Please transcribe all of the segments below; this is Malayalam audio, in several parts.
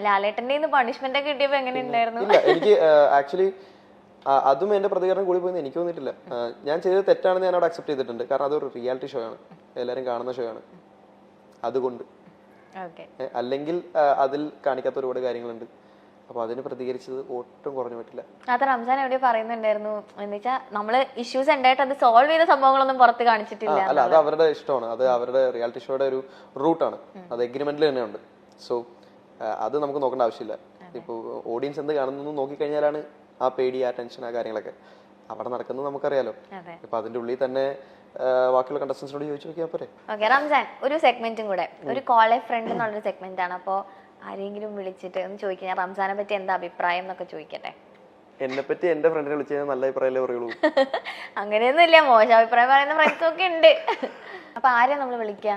ലാലേട്ടന്റെ പണിഷ്മെന്റ് ഒക്കെ കിട്ടിയപ്പോ എങ്ങനെ ഉണ്ടായിരുന്നു? ഇല്ല, എനിക്ക് ആക്ച്വലി അതും എന്റെ പ്രതികരണം കൂടി പോയി എനിക്ക് തോന്നിയിട്ടില്ല. ഞാൻ ചെയ്തത് തെറ്റാണെന്ന് ഞാൻ അവിടെ അക്സെപ്റ്റ് ചെയ്തിട്ടുണ്ട്. കാരണം അതൊരു റിയാലിറ്റി ഷോ ആണ്, എല്ലാവരും കാണുന്ന ഷോ ആണ്. അതുകൊണ്ട് അല്ലെങ്കിൽ അതിൽ കാണിക്കാത്ത ഒരുപാട് കാര്യങ്ങളുണ്ട്. അപ്പൊ അതിന് പ്രതികരിച്ചത് ഒട്ടും കുറഞ്ഞു പറ്റില്ല. അത് റംസാൻ എവിടെ പറയുന്നുണ്ടായിരുന്നു എന്ന് വെച്ചാൽ നമ്മള് ഇഷ്യൂസ് ഉണ്ടായിട്ട് അത് സോൾവ് ചെയ്ത സംഭവങ്ങളൊന്നും പുറത്ത് കാണിച്ചിട്ടില്ല. അല്ല, അത് അവരുടെ ഇഷ്ടമാണ്, അത് അവരുടെ റിയാലിറ്റി ഷോയുടെ ഒരു റൂട്ടാണ്, അത് എഗ്രിമെന്റിൽ തന്നെയുണ്ട്. സോ അത് നമുക്ക് നോക്കേണ്ട ആവശ്യമില്ല. ഇപ്പൊ ഓഡിയൻസ് എന്ത് കാണുന്നു നോക്കിക്കഴിഞ്ഞാലാണ് ആ പേടി, ആ ടെൻഷൻ, ആ കാര്യങ്ങളൊക്കെ അവിടെ നടക്കുന്നത് നമുക്കറിയാലോ. ഇപ്പൊ അതിന്റെ ഉള്ളിൽ തന്നെ ബാക്കിയുള്ള കണ്ടസ്റ്റൻസിനോട് ചോദിച്ചു നോക്കിയാൽ പോരെ. റംസാൻ, ഒരു സെഗ്മെന്റും കൂടെ, ഒരു കോളേജ് ഫ്രണ്ട് എന്നുള്ളൊരു സെഗ്മെന്റ് ആണ്. അപ്പോ ആരെങ്കിലും വിളിച്ചിട്ട് ഒന്ന് ചോദിക്കാൻ റംസാനെ പറ്റി എന്താ അഭിപ്രായം എന്നൊക്കെ ചോദിക്കട്ടെ. എന്നെ പറ്റി എന്റെ ഫ്രണ്ടിനെ വിളിച്ചു കഴിഞ്ഞാൽ നല്ല അഭിപ്രായമല്ലേ പറയുള്ളൂ. അങ്ങനെയൊന്നും ഇല്ല, മോശം അഭിപ്രായം പറയുന്ന ഫ്രണ്ട്സും ഒക്കെ ഉണ്ട്. അപ്പൊ ആരെയാ നമ്മള് വിളിക്കുക?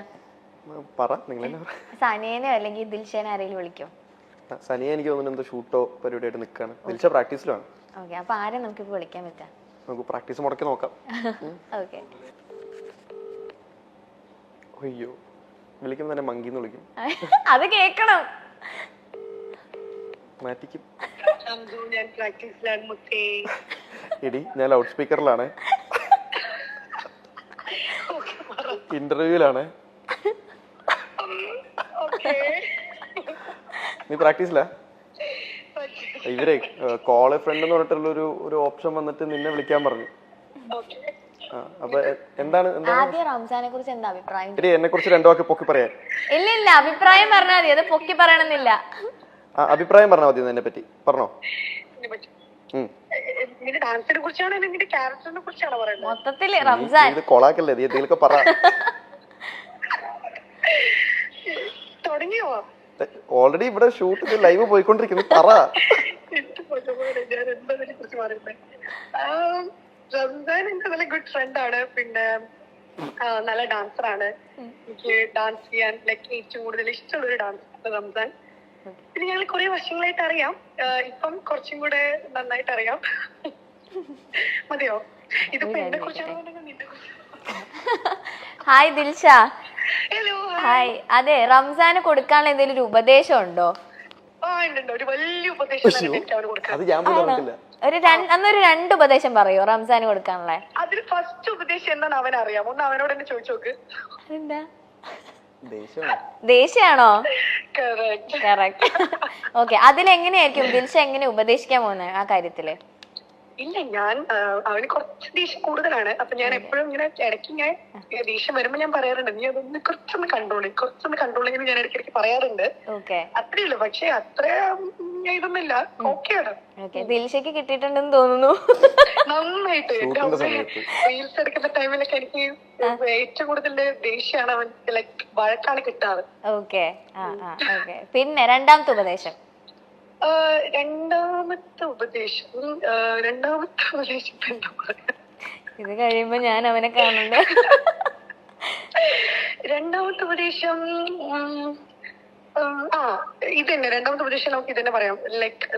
സനിയനോ അല്ലെങ്കിൽ ദിൽഷേനെ ആരെങ്കിലും വിളിക്കോ? സനിയ എനിക്ക് തോന്നുന്നു എന്തോ ഷൂട്ടോ പരിപാടിയായിട്ട് നിൽക്കാണ്. ദിൽഷ പ്രാക്ടീസിലാണ്. ഓക്കെ, അപ്പൊ ആരെ നമുക്ക് വിളിക്കാൻ പറ്റാ? നമുക്ക് പ്രാക്ടീസ് മുടക്കി നോക്കാം. ഓക്കെ. അയ്യോ, വിളിക്കുമ്പോ തന്നെ മങ്കിന്ന് വിളിക്കും. അത് കേക്കണം. മാറ്റിക്കും. എടി, ഞാൻ ലൗഡ് സ്പീക്കറിലാണ്, ഇന്റർവ്യൂലാണ്. നീ പ്രാക്ടീസിലാ? ഇവരെ കോളേജ് ഫ്രണ്ട് എന്ന് പറഞ്ഞിട്ടുള്ള ഒരു ഓപ്ഷൻ വന്നിട്ട് നിന്നെ വിളിക്കാൻ പറഞ്ഞു. അപ്പൊ എന്താണ് റംസാനെ കുറിച്ച് എന്താ അഭിപ്രായം? എന്നെ കുറിച്ച് രണ്ടു വാക്ക് പൊക്കി പറയാൻ? ഇല്ല, അഭിപ്രായം പറഞ്ഞാൽ മതി, അത് പൊക്കി പറയണമെന്നില്ല. അഭിപ്രായം പറഞ്ഞാൽ മതി. എന്നെ പറ്റി പറഞ്ഞോ. മൊത്തത്തില് റംസാൻ കൊളാക്കല്ലേ, നീ എന്തെങ്കിലുമൊക്കെ പറ. ഓൾറെഡി ഇവിടെ ഷൂട്ട് ലൈവ് പോയിക്കൊണ്ടിരിക്കുന്നു, പറ. റംസാൻ എന്റെ നല്ല ഗുഡ് ഫ്രണ്ട് ആണ്. പിന്നെ നല്ല ഡാൻസർ ആണ്. എനിക്ക് ഡാൻസ് ചെയ്യാൻ ഏറ്റവും കൂടുതൽ ഇഷ്ടമുള്ള ഒരു ഡാൻസർ റംസാൻ. പിന്നെ ഞങ്ങൾ കുറെ വർഷങ്ങളായിട്ട് അറിയാം. ഇപ്പം കുറച്ചും കൂടെ നന്നായിട്ട് അറിയാം. മതിയോ? ഇതിപ്പോ എന്നെ കുറിച്ചാണോ നിന്നെ കുറിച്ച്? ഹായ് ദിൽഷ. ഹായ്. അതെ, റംസാന് കൊടുക്കാനുള്ള എന്തെങ്കിലും ഒരു ഉപദേശം ഉണ്ടോ? ഒരു വലിയ ഉപദേശം അന്നൊരു 2 ഉപദേശം പറയോ റംസാന് കൊടുക്കാനുള്ള? അതിൽ ഫസ്റ്റ് ഉപദേശം എന്താന്ന് അവനറിയാം. ഒന്ന് അവനോട് തന്നെ ചോദിച്ചു നോക്ക്. അതെന്താ? ദേഷ്യാണോ? കറക്റ്റ്. ഓക്കെ, അതിലെങ്ങനെയായിരിക്കും ദിൽഷ എങ്ങനെ ഉപദേശിക്കാൻ പോകുന്നത് ആ കാര്യത്തില്? ഇല്ല, ഞാൻ അവന് കുറച്ച് ദേഷ്യം കൂടുതലാണ്. അപ്പൊ ഞാൻ എപ്പോഴും ഇങ്ങനെ ഇടയ്ക്ക് ഞാൻ ദേഷ്യം വരുമ്പോ ഞാൻ പറയാറുണ്ട്, നീ അതൊന്ന് കുറച്ചൊന്ന് കൺട്രോൾ ചെയ്യുന്ന ഞാൻ ഇടയ്ക്കിടയ്ക്ക് പറയാറുണ്ട്. അത്രേ ഉള്ളൂ. പക്ഷെ അത്ര ഇതൊന്നുമില്ല, ഓക്കെയാണ്. ദിൽഷയ്ക്ക് കിട്ടിയിട്ടുണ്ടെന്ന് തോന്നുന്നു നന്നായിട്ട്. റീൽസ് എടുക്കുന്ന ടൈമിലൊക്കെ എനിക്ക് ഏറ്റവും കൂടുതൽ ദേഷ്യമാണ് അവൻ വഴക്കാണ് കിട്ടാറ്. ഓക്കെ. പിന്നെ രണ്ടാമത്തെ ഉപദേശം? രണ്ടാമത്തെ ഉപദേശം എന്താ പറയാ? ഇത് കഴിയുമ്പോ ഞാൻ അവനെ കാണുന്നുണ്ട്. രണ്ടാമത്തെ ഉപദേശം ഇത് തന്നെ. രണ്ടാമത്തെ ഉപദേശം നമുക്ക് ഇത് തന്നെ പറയാം.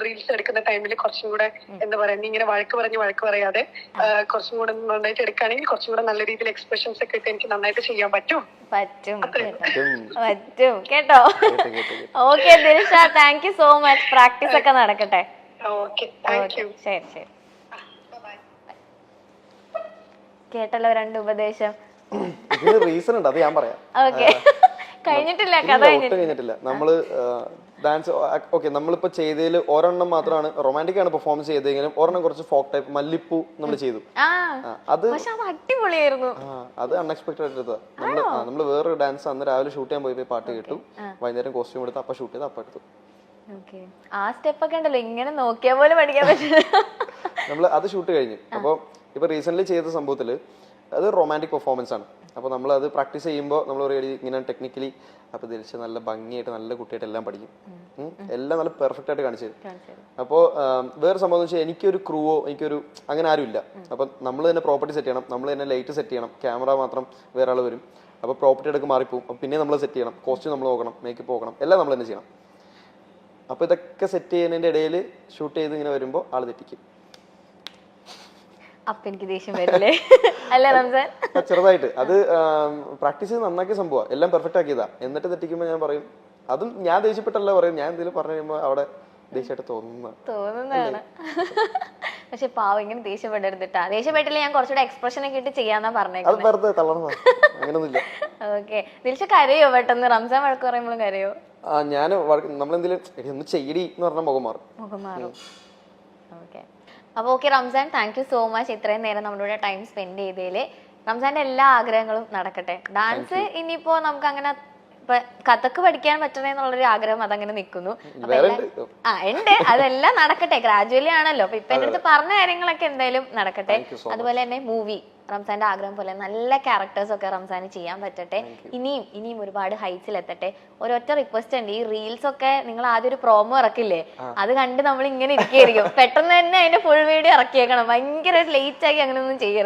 റീൽസ് എടുക്കുന്ന ടൈമിൽ കുറച്ചും കൂടെ എന്താ പറയാ, നീ ഇങ്ങനെ വഴക്ക് പറയാതെ കുറച്ചും കൂടെ നന്നായിട്ട് എടുക്കുകയാണെങ്കിൽ കുറച്ചും കൂടെ നല്ല രീതിയിൽ എക്സ്പ്രഷൻസ് ഒക്കെ ഇട്ട് എനിക്ക് നന്നായിട്ട് ചെയ്യാൻ പറ്റും കേട്ടോ. Okay Dilsha, thank you so much. Practice ഒക്കെ നടക്കട്ടെ. ശരി. കേട്ടല്ലോ 2 ഉപദേശം. റീസൺ ഉണ്ട്, അത് ഞാൻ പറയാം. ഓക്കെ, കഴിഞ്ഞിട്ടില്ല, കഥ കഴിഞ്ഞിട്ടില്ല. നമ്മള് ഡാൻസ് ഓക്കെ, നമ്മളിപ്പോ ചെയ്തതിൽ ഒരെണ്ണം മാത്രമാണ് റൊമാൻറ്റിക് ആണ് പെർഫോമൻസ് ചെയ്തെങ്കിലും ഒരെണ്ണം കുറച്ച് ഫോക്ക് ടൈപ്പ് മല്ലിപ്പൂ നമ്മൾ ചെയ്തു. അത് അടിപൊളിയായിരുന്നു. അത് അൺഎക്സ്പെക്ടഡ് ആയിട്ട് നമ്മള് വേറൊരു ഡാൻസ് അന്ന് രാവിലെ ഷൂട്ട് ചെയ്യാൻ പോയി പാട്ട് കേട്ടു, വൈകുന്നേരം കോസ്റ്റ്യൂം എടുത്ത് അപ്പൊ ഷൂട്ട് ചെയ്ത് അപ്പൊ എടുത്തു. ആ സ്റ്റെപ്പ് ഒക്കെ ഉണ്ടല്ലോ, ഇങ്ങനെ നോക്കിയാ പോലെ പഠിക്കാൻ പറ്റില്ല. നമ്മള് അത് ഷൂട്ട് കഴിഞ്ഞു. അപ്പൊ ഇപ്പൊ റീസെന്റ് ചെയ്ത സംഭവത്തില് അത് റൊമാൻറ്റിക് പെർഫോമൻസ് ആണ്. അപ്പോൾ നമ്മൾ അത് പ്രാക്ടീസ് ചെയ്യുമ്പോൾ നമ്മൾ പറയുക ഇങ്ങനെ ടെക്നിക്കലി അപ്പോൾ തിരിച്ച് നല്ല ഭംഗിയായിട്ട് നല്ല കുട്ടിയായിട്ട് എല്ലാം പഠിക്കും. എല്ലാം നല്ല പെർഫെക്റ്റ് ആയിട്ട് കാണിച്ചു തരും. അപ്പോൾ വേറെ സംഭവം എന്ന് വെച്ചാൽ എനിക്കൊരു ക്രൂവോ എനിക്കൊരു അങ്ങനെ ആരും ഇല്ല. അപ്പം നമ്മൾ തന്നെ പ്രോപ്പർട്ടി സെറ്റ് ചെയ്യണം, നമ്മൾ തന്നെ ലൈറ്റ് സെറ്റ് ചെയ്യണം, ക്യാമറ മാത്രം വേറെ ആൾ വരും. അപ്പോൾ പ്രോപ്പർട്ടി എടുക്ക് മാറിപ്പോവും. അപ്പം പിന്നെ നമ്മൾ സെറ്റ് ചെയ്യണം, കോസ്റ്റ്യൂം നമ്മൾ നോക്കണം, മേക്കപ്പ് നോക്കണം, എല്ലാം നമ്മൾ തന്നെ ചെയ്യണം. അപ്പോൾ ഇതൊക്കെ സെറ്റ് ചെയ്യുന്നതിൻ്റെ ഇടയിൽ ഷൂട്ട് ചെയ്ത് ഇങ്ങനെ വരുമ്പോൾ ആൾ തെറ്റിക്കും. അപ്പൊ എനിക്ക് ദേഷ്യം വരില്ലേ? അല്ല റംസാൻ, ചെറുതായിട്ട് അത് പ്രാക്ടീസ് ചെയ്ത് നന്നാക്കിയ സംഭവം, എല്ലാം പെർഫെക്റ്റ് ആക്കിയതാ. എന്നിട്ട് തെറ്റിക്കുമ്പോൾ ഞാൻ പറയും അതും ഞാൻ ദേഷ്യപ്പെട്ടല്ല പറയും, ഞാൻ എന്തെങ്കിലും പറഞ്ഞു കഴിയുമ്പോൾ അവിടെ ദേഷ്യമായിട്ട് തോന്നുന്നതാണ്. പക്ഷെ പാവം ഇങ്ങനെ ദേഷ്യപ്പെടരുതിട്ടാ. ദേഷ്യപ്പെട്ടില്ല ഞാൻ കുറച്ചുകൂടെ എക്സ്പ്രഷൻ ഒക്കെ ഇട്ട് ചെയ്യാന്നാ അത് പറഞ്ഞേക്കുന്നത്. വെറുതെ തള്ളണ അങ്ങനൊന്നുമില്ല. ഓക്കെ. ദിൽഷ കരയോ പെട്ടെന്ന്? റംസാൻ വഴക്ക് പറയുമ്പോഴും കരയോ? ഞാൻ നമ്മളെന്തെങ്കിലും ഒന്ന് ചെയ്യടി എന്ന് പറഞ്ഞാൽ മുഖം മാറും. മുഖം മാറും. ഓക്കെ. അപ്പൊ okay Ramzan, thank you so much ഇത്രയും നേരം നമ്മുടെ ടൈം സ്പെൻഡ് ചെയ്തതില്. റംസാന്റെ എല്ലാ ആഗ്രഹങ്ങളും നടക്കട്ടെ. ഡാൻസ് ഇനിയിപ്പോ നമുക്ക് അങ്ങനെ കഥക്ക് പഠിക്കാൻ പറ്റണേന്നുള്ളൊരു ആഗ്രഹം അതങ്ങനെ നിൽക്കുന്നു. ഉണ്ട്, അതെല്ലാം നടക്കട്ടെ. ഗ്രാജുവലി ആണല്ലോ. അപ്പൊ ഇപ്പൊ എന്റെ അടുത്ത് പറഞ്ഞ കാര്യങ്ങളൊക്കെ എന്തായാലും നടക്കട്ടെ. അതുപോലെ തന്നെ മൂവി റംസാന്റെ ആഗ്രഹം പോലെ നല്ല ക്യാരക്ടേഴ്സ് ഒക്കെ റംസാന് ചെയ്യാൻ പറ്റട്ടെ. ഇനിയും ഒരുപാട് ഹൈറ്റ്സിൽ എത്തട്ടെ. ഒരൊറ്റ റിക്വസ്റ്റ് ഉണ്ട്, ഈ റീൽസ് ഒക്കെ നിങ്ങൾ ആദ്യം ഒരു പ്രോമോ ഇറക്കില്ലേ, അത് കണ്ട് നമ്മൾ ഇങ്ങനെ ഇരിക്കുകയായിരിക്കും. പെട്ടെന്ന് തന്നെ അതിന്റെ ഫുൾ വീഡിയോ ഇറക്കിയേക്കണം. ഭയങ്കര ലേറ്റ് ആക്കി അങ്ങനെ ഒന്നും ചെയ്യരുത്.